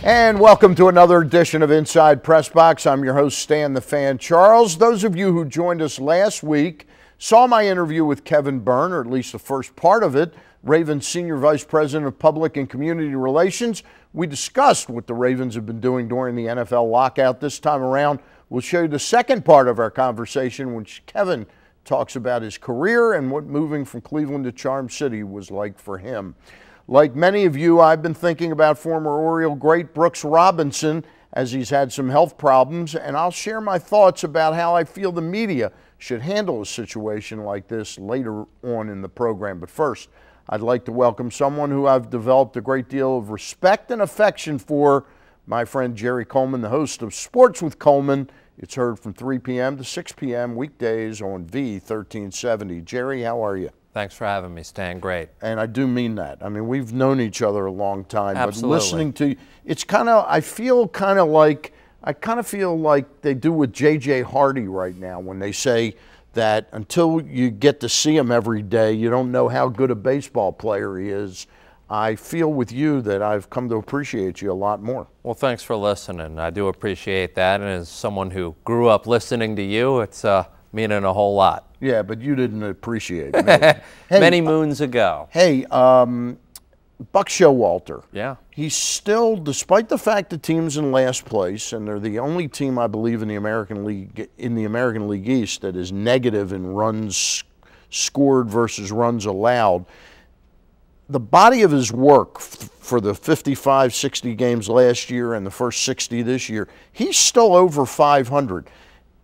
And welcome to another edition of Inside PressBox. I'm your host, Stan the Fan Charles. Those of you who joined us last week saw my interview with Kevin Byrne, or at least the first part of it, Ravens Senior Vice President of Public and Community Relations. We discussed what the Ravens have been doing during the NFL lockout. This time around, we'll show you the second part of our conversation, which Kevin talks about his career and what moving from Cleveland to Charm City was like for him. Like many of you, I've been thinking about former Oriole great Brooks Robinson as he's had some health problems, and I'll share my thoughts about how I feel the media should handle a situation like this later on in the program. But first, I'd like to welcome someone who I've developed a great deal of respect and affection for, my friend Jerry Coleman, the host of Sports with Coleman. It's heard from 3 p.m. to 6 p.m. weekdays on V1370. Jerry, how are you? Thanks for having me, Stan. Great. And I do mean that. I mean, we've known each other a long time. Absolutely. But listening to you, it's kind of, I kind of feel like they do with J.J. Hardy right now when they say that until you get to see him every day, you don't know how good a baseball player he is. I feel with you that I've come to appreciate you a lot more. Well, thanks for listening. I do appreciate that. And as someone who grew up listening to you, it's meaning a whole lot. Yeah, but you didn't appreciate me. Hey, many moons ago. Hey, Buck Showalter. Yeah. He's still, despite the fact the team's in last place, and they're the only team I believe in the American League East that is negative in runs scored versus runs allowed. The body of his work for the 55, 60 games last year and the first 60 this year, he's still over 500.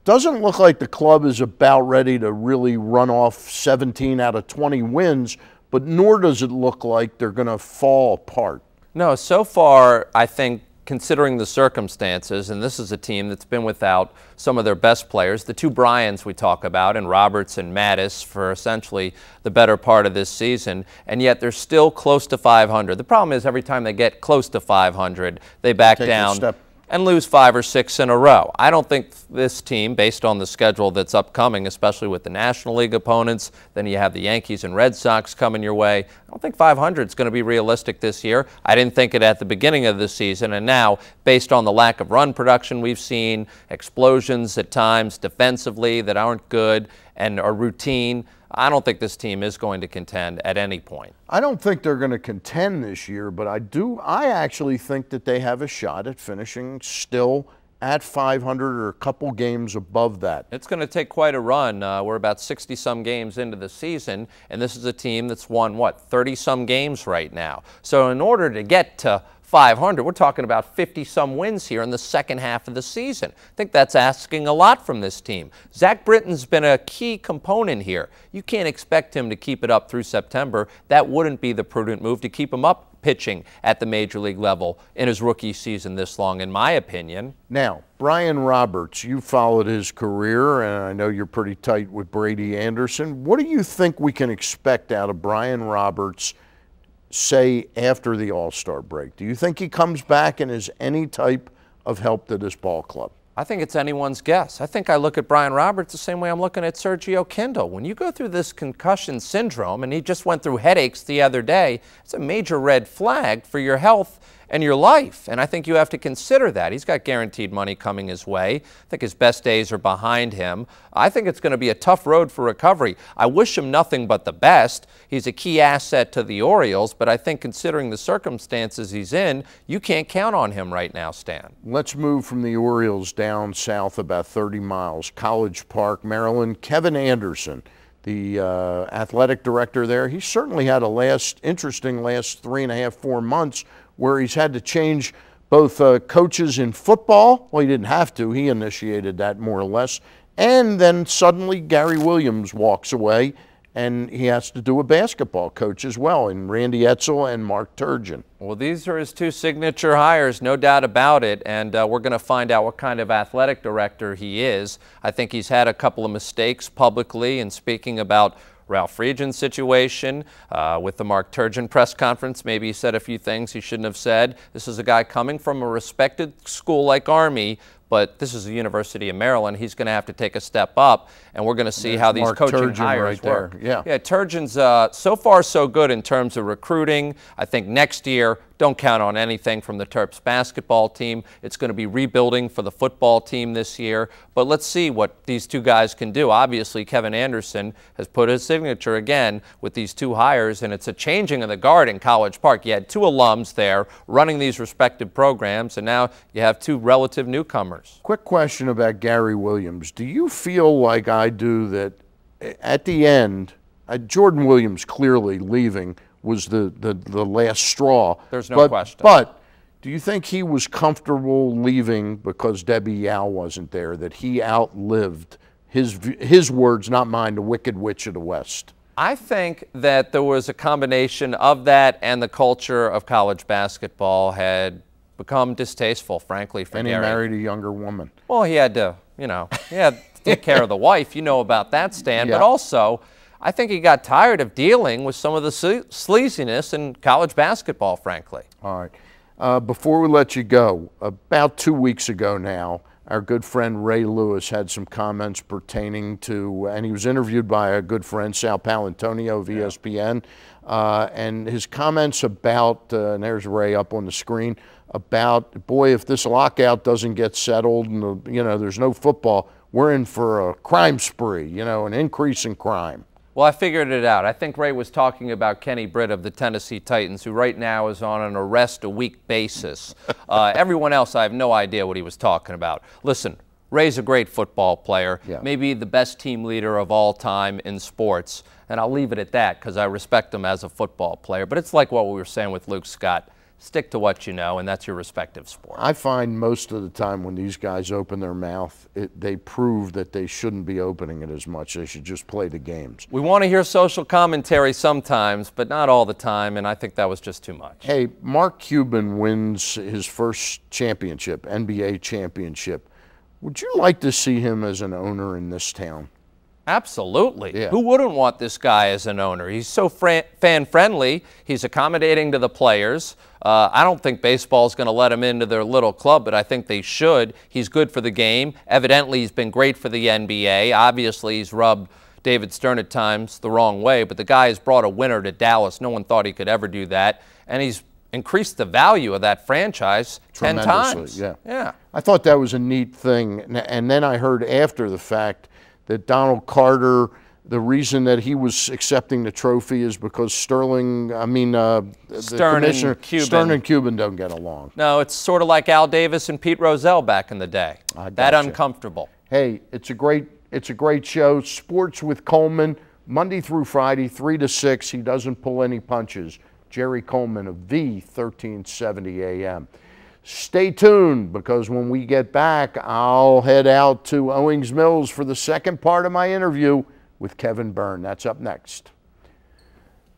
Doesn't look like the club is about ready to really run off 17 out of 20 wins, but nor does it look like they're going to fall apart. No, so far, I think, considering the circumstances, and this is a team that's been without some of their best players, the two Bryans we talk about, and Roberts and Mattis for essentially the better part of this season, and yet they're still close to 500. The problem is every time they get close to 500, they back down and lose 5 or 6 in a row. I don't think this team, based on the schedule that's upcoming, especially with the National League opponents, then you have the Yankees and Red Sox coming your way, I don't think 500 is going to be realistic this year. I didn't think it at the beginning of the season, and now, based on the lack of run production we've seen, explosions at times defensively that aren't good and are routine, I don't think this team is going to contend at any point. I don't think they're going to contend this year, but I actually think that they have a shot at finishing still at 500 or a couple games above that. It's going to take quite a run. We're about 60-some games into the season, and this is a team that's won, what, 30-some games right now. So in order to get to 500, we're talking about 50-some wins here in the second half of the season. I think that's asking a lot from this team. Zach Britton's been a key component here. You can't expect him to keep it up through September. That wouldn't be the prudent move to keep him up pitching at the major league level in his rookie season this long, in my opinion. Now, Brian Roberts, you followed his career, and I know you're pretty tight with Brady Anderson. What do you think we can expect out of Brian Roberts, say, after the All-Star break? Do you think he comes back and is any type of help to this ball club? I think it's anyone's guess. I think I look at Brian Roberts the same way I'm looking at Sergio Kindle. When you go through this concussion syndrome, and he just went through headaches the other day, it's a major red flag for your health and your life, and I think you have to consider that. He's got guaranteed money coming his way. I think his best days are behind him. I think it's going to be a tough road for recovery. I wish him nothing but the best. He's a key asset to the Orioles, but I think considering the circumstances he's in, you can't count on him right now, Stan. Let's move from the Orioles down south about 30 miles, College Park, Maryland. Kevin Anderson, the athletic director there, he certainly had a interesting last 3.5, 4 months where he's had to change both coaches in football. Well, he didn't have to. He initiated that more or less. And then suddenly Gary Williams walks away, and he has to do a basketball coach as well, in Randy Edsel and Mark Turgeon. Well, these are his two signature hires, no doubt about it, and we're going to find out what kind of athletic director he is. I think he's had a couple of mistakes publicly in speaking about Ralph Friedgen's situation with the Mark Turgeon press conference. Maybe he said a few things he shouldn't have said. This is a guy coming from a respected school like Army, but this is the University of Maryland. He's going to have to take a step up, and we're going to see how these Mark coaching Turgeon hires right work. there. Yeah, Turgeon's so far so good in terms of recruiting. I think next year, don't count on anything from the Terps basketball team. It's going to be rebuilding for the football team this year. But let's see what these two guys can do. Obviously, Kevin Anderson has put his signature again with these two hires, and it's a changing of the guard in College Park. You had two alums there running these respective programs, and now you have two relative newcomers. Quick question about Gary Williams. Do you feel like I do that at the end, Jordan Williams clearly leaving was the last straw? There's no question. But do you think he was comfortable leaving because Debbie Yao wasn't there, that he outlived his words, not mine, the Wicked Witch of the West? I think that there was a combination of that, and the culture of college basketball had become distasteful, frankly, for Gary. And he married a younger woman. Well, he had to, he had to take care of the wife. You know about that, Stan. Yeah. But also, I think he got tired of dealing with some of the sleaziness in college basketball, frankly. All right. Before we let you go, about 2 weeks ago now, our good friend Ray Lewis had some comments pertaining to, and he was interviewed by a good friend, Sal Palantonio of ESPN, and his comments about, and there's Ray up on the screen, about, boy, if this lockout doesn't get settled and, there's no football, we're in for a crime spree, an increase in crime. Well, I figured it out. I think Ray was talking about Kenny Britt of the Tennessee Titans, who right now is on an arrest-a-week basis. Everyone else, I have no idea what he was talking about. Listen, Ray's a great football player, maybe the best team leader of all time in sports, and I'll leave it at that because I respect him as a football player. But it's like what we were saying with Luke Scott. Stick to what you know, and that's your respective sport. I find most of the time when these guys open their mouth, they prove that they shouldn't be opening it as much. They should just play the games. We want to hear social commentary sometimes, but not all the time, and I think that was just too much. Hey, Mark Cuban wins his first championship, NBA championship. Would you like to see him as an owner in this town? Absolutely. Yeah. Who wouldn't want this guy as an owner? He's so fan-friendly. He's accommodating to the players. I don't think baseball's going to let him into their little club, but I think they should. He's good for the game. Evidently, he's been great for the NBA. Obviously, he's rubbed David Stern at times the wrong way, but the guy has brought a winner to Dallas. No one thought he could ever do that, and he's increased the value of that franchise 10 times. Yeah. I thought that was a neat thing, and then I heard after the fact that Donald Carter, the reason that he was accepting the trophy is because Stern and Cuban don't get along. No, it's sort of like Al Davis and Pete Rozelle back in the day. That uncomfortable. Hey, it's a great show. Sports with Coleman, Monday through Friday, 3 to 6. He doesn't pull any punches. Jerry Coleman of the 1370 AM. Stay tuned, because when we get back, I'll head out to Owings Mills for the second part of my interview with Kevin Byrne. That's up next.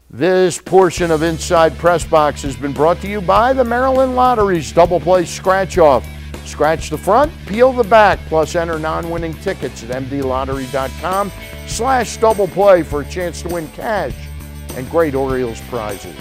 This portion of Inside PressBox has been brought to you by the Maryland Lottery's Double Play Scratch Off. Scratch the front, peel the back, plus enter non-winning tickets at mdlottery.com/doubleplay for a chance to win cash and great Orioles prizes.